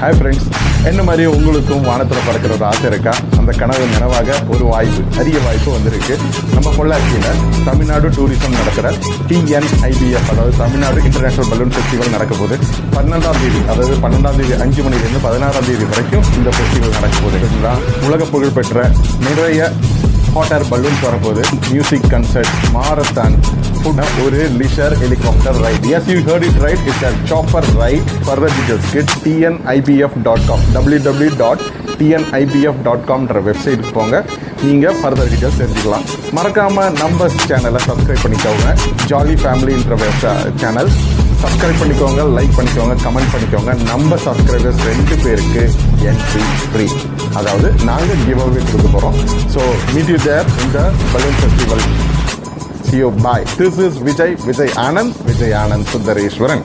Hi friends, என்ன மாதிரி உங்களுக்கும் வானத்தில் பறக்கிற ஒரு ஆசை இருக்கா? அந்த கனவு நினைவாக ஒரு வாய்ப்பு, அரிய வாய்ப்பு வந்திருக்கு. நம்ம பொள்ளாச்சியில் தமிழ்நாடு டூரிசம் நடக்கிற TNIBF, அதாவது தமிழ்நாடு இன்டர்நேஷனல் பலூன் ஃபெஸ்டிவல் நடக்க போகுது. 12ஆம் தேதி, அதாவது 12ஆம் தேதி 5 மணிலேருந்து 16ஆம் தேதி வரைக்கும் இந்த ஃபெஸ்டிவல் நடக்க போகுது. இதுதான் உலக புகழ்பெற்ற நிறைய ஹாட் ஏர் பலூன்ஸ் வரப்போகுது. மியூசிக் கன்சர்ட், மாரத்தான், ஒரு leisure helicopter ride. Yes, you heard it right, it's a chopper ride. Further details tnibf.com, www.tnibf.com வெப்சைட்டுக்கு போங்க. நீங்கள் ஃபர்தர் டீட்டெயில்ஸ் தெரிஞ்சுக்கலாம். மறக்காமல் நம்பர்ஸ் சேனலை சப்ஸ்கிரைப் பண்ணிக்கோங்க. ஜாலி ஃபேமிலின்ற சேனல் சப்ஸ்கிரைப் பண்ணிக்கோங்க, லைக் பண்ணிக்கோங்க, கமெண்ட் பண்ணிக்கோங்க. நம்ம சப்ஸ்கிரைபர்ஸ் 2 பேருக்கு என்ட்ரி ஃப்ரீ, அதாவது நாங்கள் கிவ் அவே கொடுக்க போகிறோம். So meet you there in the balloon festival. See you, bye. This is Vijay Anand Sundareswaran.